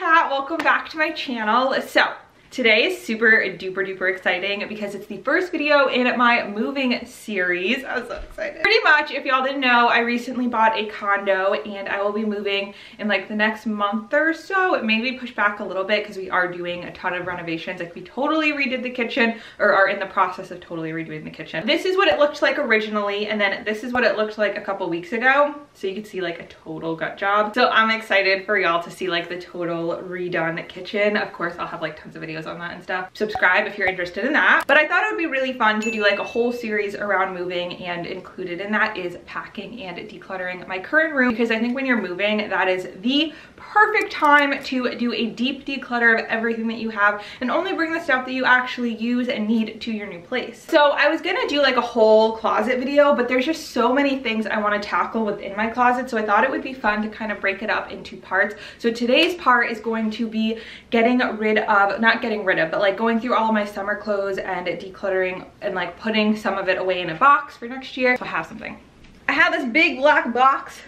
Kat, welcome back to my channel. So today is super duper duper exciting because it's the first video in my moving series. I'm so excited. Pretty much, if y'all didn't know, I recently bought a condo and I will be moving in like the next month or so. It may be pushed back a little bit because we are doing a ton of renovations. Like we totally redid the kitchen, or are in the process of totally redoing the kitchen. This is what it looked like originally, and then this is what it looked like a couple weeks ago. So you can see like a total gut job. So I'm excited for y'all to see like the total redone kitchen. Of course, I'll have like tons of videos on that and stuff. Subscribe if you're interested in that. But I thought it would be really fun to do like a whole series around moving, and included in that is packing and decluttering my current room, because I think when you're moving, that is the perfect time to do a deep declutter of everything that you have and only bring the stuff that you actually use and need to your new place. So I was gonna do like a whole closet video, but there's just so many things I want to tackle within my closet, so I thought it would be fun to kind of break it up into parts. So today's part is going to be not getting rid of, but like going through all of my summer clothes and decluttering and like putting some of it away in a box for next year. So I have something. I have this big black box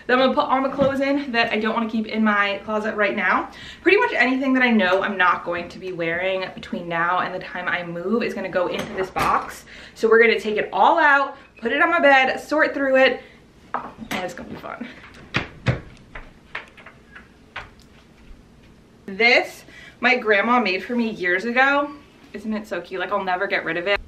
that I'm gonna put all my clothes in that I don't want to keep in my closet right now. Pretty much anything that I know I'm not going to be wearing between now and the time I move is gonna go into this box. So we're gonna take it all out, put it on my bed, sort through it, and it's gonna be fun. This, my grandma made for me years ago. Isn't it so cute? Like, I'll never get rid of it.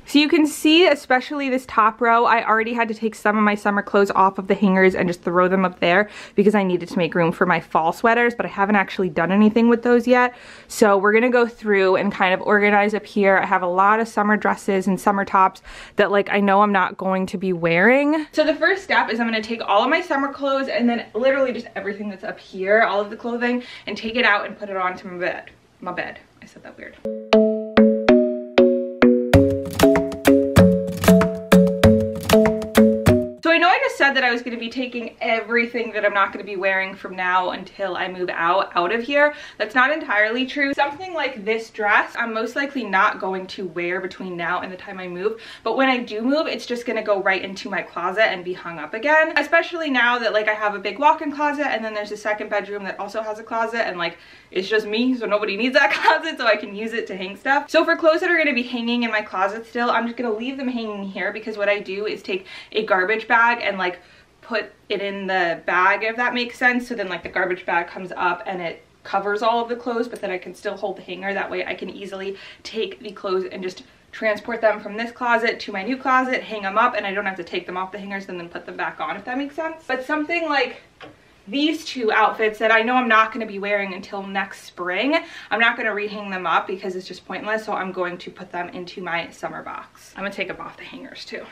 So you can see, especially this top row, I already had to take some of my summer clothes off of the hangers and just throw them up there because I needed to make room for my fall sweaters, but I haven't actually done anything with those yet. So we're gonna go through and kind of organize up here. I have a lot of summer dresses and summer tops that like I know I'm not going to be wearing. So the first step is I'm gonna take all of my summer clothes and then literally just everything that's up here, all of the clothing, and take it out and put it onto my bed. My bed. I said that weird. Said that I was going to be taking everything that I'm not going to be wearing from now until I move out of here. That's not entirely true. Something like this dress I'm most likely not going to wear between now and the time I move, but when I do move, it's just going to go right into my closet and be hung up again, especially now that like I have a big walk-in closet and then there's a second bedroom that also has a closet, and like it's just me, so nobody needs that closet, so I can use it to hang stuff. So for clothes that are going to be hanging in my closet still, I'm just going to leave them hanging here, because what I do is take a garbage bag and like put it in the bag, if that makes sense. So then like the garbage bag comes up and it covers all of the clothes, but then I can still hold the hanger. That way I can easily take the clothes and just transport them from this closet to my new closet, hang them up, and I don't have to take them off the hangers and then put them back on, if that makes sense. But something like these two outfits that I know I'm not going to be wearing until next spring, I'm not going to rehang them up because it's just pointless, so I'm going to put them into my summer box. I'm going to take them off the hangers too.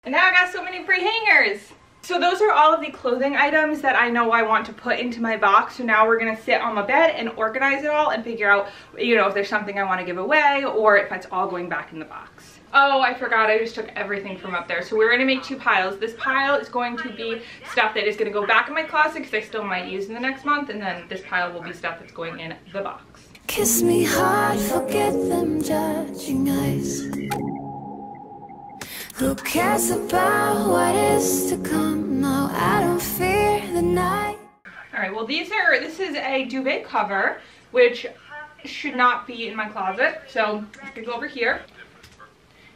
And now I got so many free hangers. So those are all of the clothing items that I know I want to put into my box. So now we're gonna sit on my bed and organize it all and figure out, you know, if there's something I want to give away or if it's all going back in the box. Oh, I forgot, I just took everything from up there. So we're gonna make two piles. This pile is going to be stuff that is gonna go back in my closet because I still might use in the next month, and then this pile will be stuff that's going in the box. Kiss me hard, forget them judging eyes. Who cares about what is to come? No, I don't fear the night. All right, well this is a duvet cover, which should not be in my closet. So let's go over here.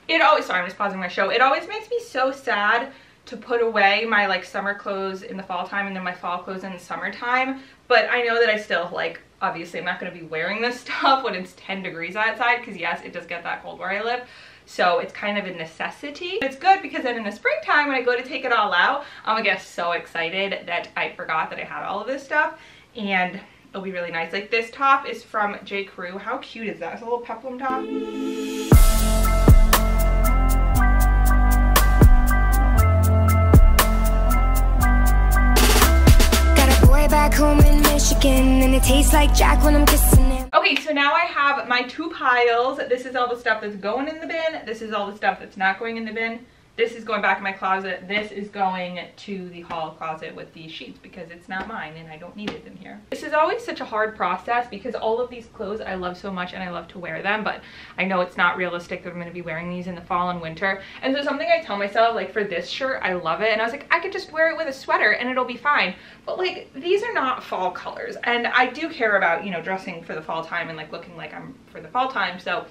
Sorry, I'm just pausing my show. It always makes me so sad to put away my like summer clothes in the fall time and then my fall clothes in the summertime. But I know that I still like, obviously I'm not gonna be wearing this stuff when it's 10 degrees outside, because yes, it does get that cold where I live. So it's kind of a necessity. It's good because then in the springtime when I go to take it all out, I'm gonna get so excited that I forgot that I had all of this stuff, and it'll be really nice. Like this top is from J. Crew. How cute is that? It's a little peplum top. Back home in Michigan, and it tastes like Jack when I'm kissing him. Okay, so now I have my two piles. This is all the stuff that's going in the bin. This is all the stuff that's not going in the bin. This is going back in my closet. This is going to the hall closet with these sheets because it's not mine and I don't need it in here. This is always such a hard process because all of these clothes I love so much and I love to wear them, but I know it's not realistic that I'm going to be wearing these in the fall and winter. And so something I tell myself, like for this shirt, I love it. And I was like, I could just wear it with a sweater and it'll be fine. But like, these are not fall colors. And I do care about, you know, dressing for the fall time and like looking like I'm for the fall time. So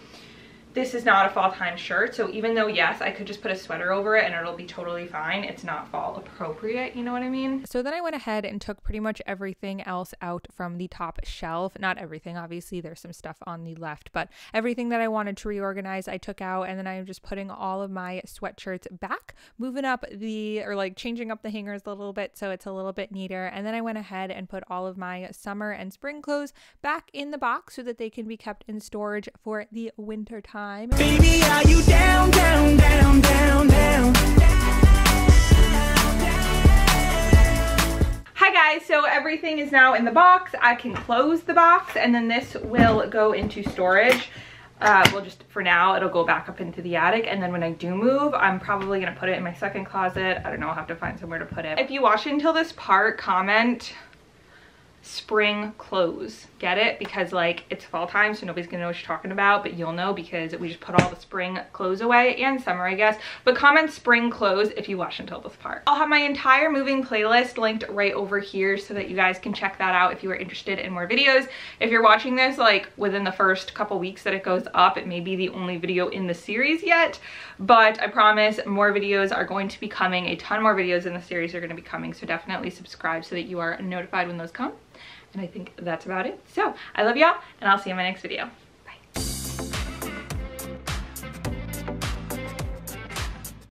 this is not a fall time shirt, so even though yes, I could just put a sweater over it and it'll be totally fine, it's not fall appropriate, you know what I mean? So then I went ahead and took pretty much everything else out from the top shelf. Not everything, obviously there's some stuff on the left, but everything that I wanted to reorganize I took out, and then I'm just putting all of my sweatshirts back, moving up changing up the hangers a little bit so it's a little bit neater. And then I went ahead and put all of my summer and spring clothes back in the box so that they can be kept in storage for the winter time. Baby, are you down, down, down, down, down? Hi guys, so everything is now in the box. I can close the box and then this will go into storage. Well, just for now, it'll go back up into the attic, and then when I do move, I'm probably gonna put it in my second closet. I don't know, I'll have to find somewhere to put it. If you watch until this part, comment spring clothes. Get it? Because like it's fall time, so nobody's gonna know what you're talking about, but you'll know because we just put all the spring clothes away, and summer I guess. But comment spring clothes if you watch until this part. I'll have my entire moving playlist linked right over here so that you guys can check that out if you are interested in more videos. If you're watching this like within the first couple weeks that it goes up, it may be the only video in the series yet, but I promise more videos are going to be coming. A ton more videos in the series are going to be coming, so definitely subscribe so that you are notified when those come. And I think that's about it. So I love y'all, and I'll see you in my next video.